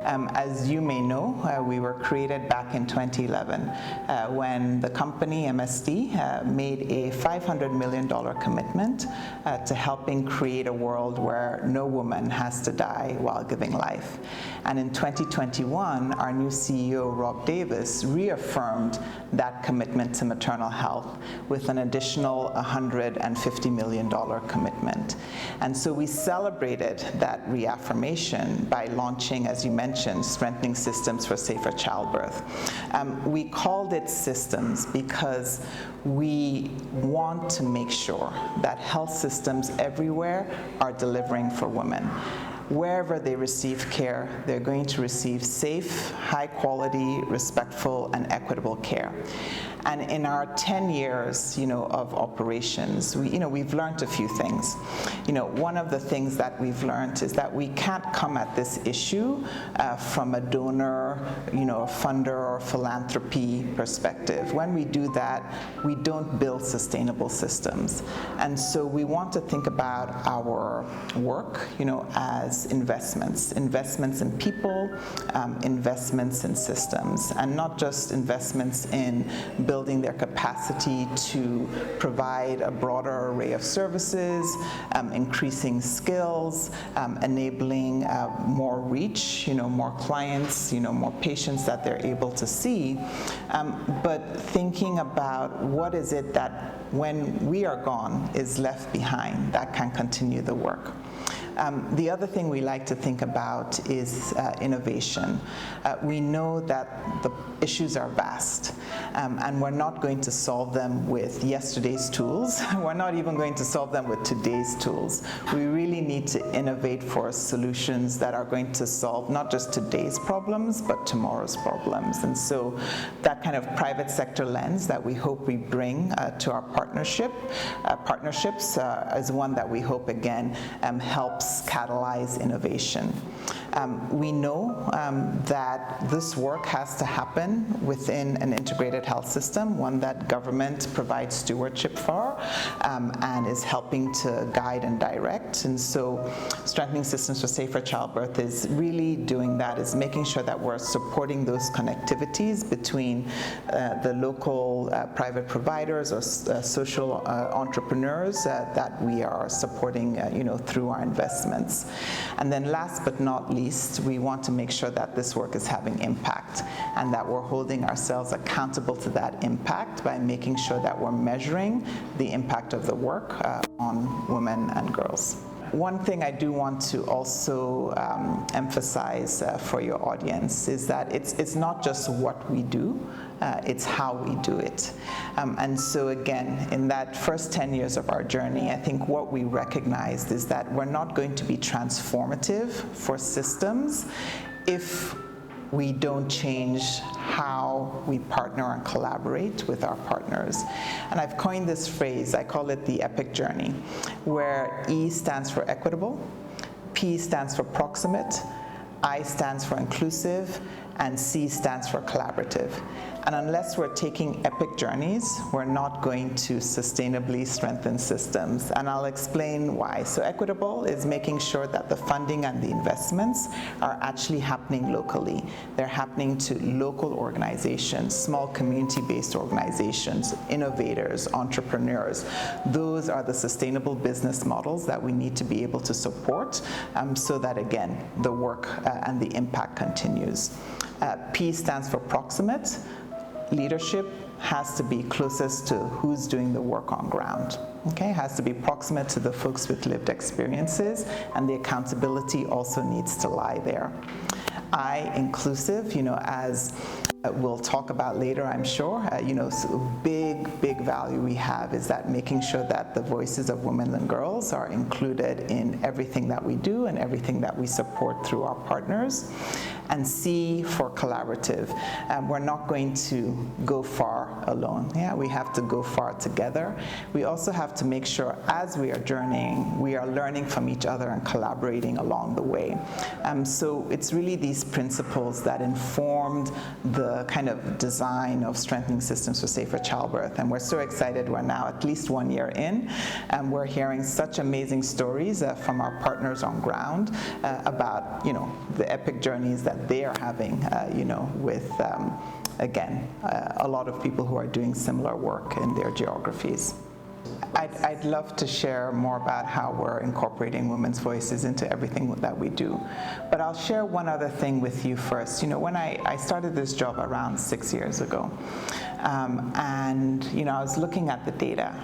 As you may know, we were created back in 2011 when the company MSD made a $500 million commitment to helping create a world where no woman has to die while giving life. And in 2021, our new CEO, Rob Davis, reaffirmed that commitment to maternal health with an additional $150 million commitment. And so we celebrated that reaffirmation by launching, as you mentioned, Strengthening Systems for Safer Childbirth. We called it systems because we want to make sure that health systems everywhere are delivering for women. Wherever they receive care, they're going to receive safe, high quality, respectful, and equitable care. And in our 10 years, of operations, we've learned a few things. One of the things that we've learned is that we can't come at this issue from a donor, a funder or philanthropy perspective. When we do that, we don't build sustainable systems. And so we want to think about our work, as investments in people, investments in systems, and not just investments in building their capacity to provide a broader array of services, increasing skills, enabling more reach, more clients, more patients that they're able to see, but thinking about what is it that when we are gone is left behind that can continue the work. The other thing we like to think about is innovation. We know that the issues are vast, and we're not going to solve them with yesterday's tools. We're not even going to solve them with today's tools. We really need to innovate for solutions that are going to solve not just today's problems, but tomorrow's problems. And so that kind of private sector lens that we hope we bring to our partnerships is one that we hope, again, helps catalyze innovation. We know that this work has to happen within an integrated health system, one that government provides stewardship for and is helping to guide and direct. And so Strengthening Systems for Safer Childbirth is really doing that, is making sure that we're supporting those connectivities between the local private providers or social entrepreneurs that we are supporting through our investments. And then last but not least, we want to make sure that this work is having impact and that we're holding ourselves accountable to that impact by making sure that we're measuring the impact of the work on women and girls. One thing I do want to also emphasize for your audience is that it's not just what we do, it's how we do it. And so again, in that first 10 years of our journey, I think what we recognized is that we're not going to be transformative for systems if we don't change how we partner and collaborate with our partners. And I've coined this phrase, I call it the EPIC journey, where E stands for equitable, P stands for proximate, I stands for inclusive, and C stands for collaborative. And unless we're taking epic journeys, we're not going to sustainably strengthen systems. And I'll explain why. So equitable is making sure that the funding and the investments are actually happening locally. They're happening to local organizations, small community-based organizations, innovators, entrepreneurs. Those are the sustainable business models that we need to be able to support so that, again, the work and the impact continues. P stands for proximate. Leadership has to be closest to who's doing the work on ground. Okay, has to be proximate to the folks with lived experiences, and the accountability also needs to lie there. I, inclusive, as we'll talk about later, I'm sure, so big value we have is that making sure that the voices of women and girls are included in everything that we do and everything that we support through our partners. And C for collaborative. We're not going to go far alone. Yeah, we have to go far together. We also have to make sure as we are journeying, we are learning from each other and collaborating along the way. So it's really these principles that informed the kind of design of Strengthening Systems for Safer Childbirth. And we're so excited we're now at least 1 year in, and we're hearing such amazing stories from our partners on ground about, the epic journeys that that they are having, with, again, a lot of people who are doing similar work in their geographies. I'd love to share more about how we're incorporating women's voices into everything that we do. But I'll share one other thing with you first. When I started this job around 6 years ago, and I was looking at the data,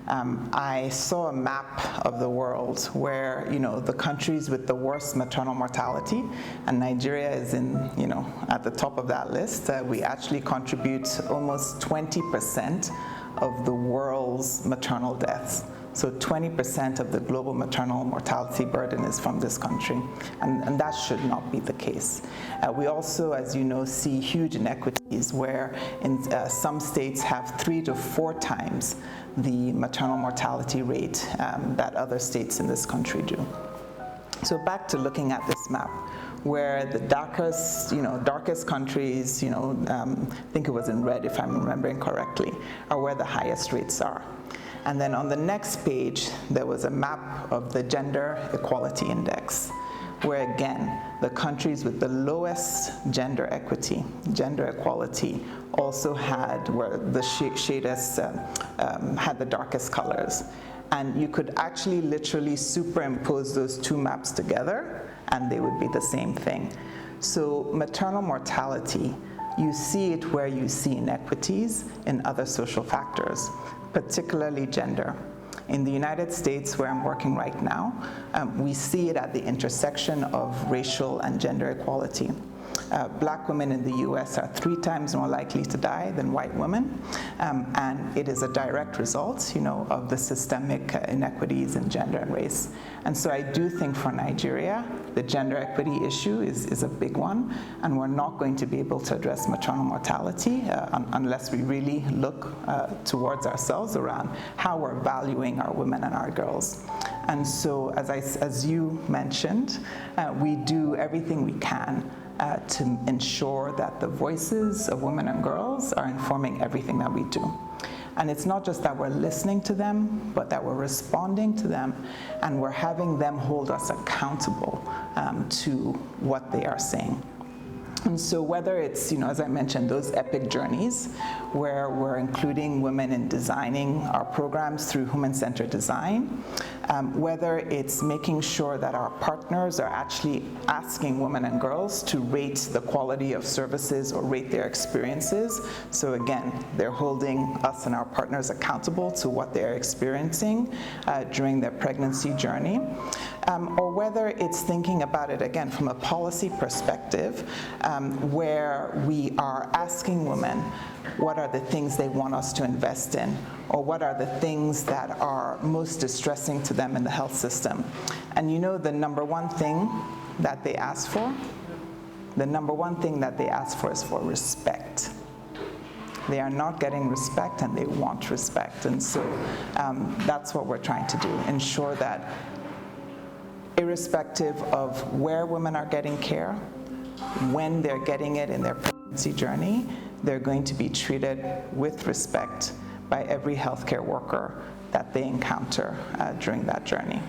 I saw a map of the world where, the countries with the worst maternal mortality, and Nigeria is at the top of that list. We actually contribute almost 20% of the world's maternal deaths. So 20% of the global maternal mortality burden is from this country, and that should not be the case. We also, as you know, see huge inequities where in some states have 3 to 4 times the maternal mortality rate that other states in this country do. So back to looking at this map, where the darkest countries, I think it was in red if I'm remembering correctly, are where the highest rates are. And then on the next page, there was a map of the Gender Equality Index, where again, the countries with the lowest gender equity, gender equality, also had, where the shadest had the darkest colors. And you could actually literally superimpose those two maps together, and they would be the same thing. So maternal mortality, you see it where you see inequities in other social factors, particularly gender. In the United States, where I'm working right now, we see it at the intersection of racial and gender equality. Black women in the US are 3 times more likely to die than white women, and it is a direct result, of the systemic inequities in gender and race. And so I do think for Nigeria, the gender equity issue is a big one, and we're not going to be able to address maternal mortality unless we really look towards ourselves around how we're valuing our women and our girls. And so, as you mentioned, we do everything we can to ensure that the voices of women and girls are informing everything that we do. And it's not just that we're listening to them, but that we're responding to them, and we're having them hold us accountable to what they are saying. And so whether it's, as I mentioned, those epic journeys where we're including women in designing our programs through human-centered design, whether it's making sure that our partners are actually asking women and girls to rate the quality of services or rate their experiences. So again, they're holding us and our partners accountable to what they're experiencing during their pregnancy journey. Or whether it's thinking about it, again, from a policy perspective, where we are asking women what are the things they want us to invest in, or what are the things that are most distressing to them in the health system. And the number one thing that they ask for? The number one thing that they ask for is for respect. They are not getting respect, and they want respect. And so that's what we're trying to do, ensure that irrespective of where women are getting care, when they're getting it in their pregnancy journey, they're going to be treated with respect by every healthcare worker that they encounter during that journey.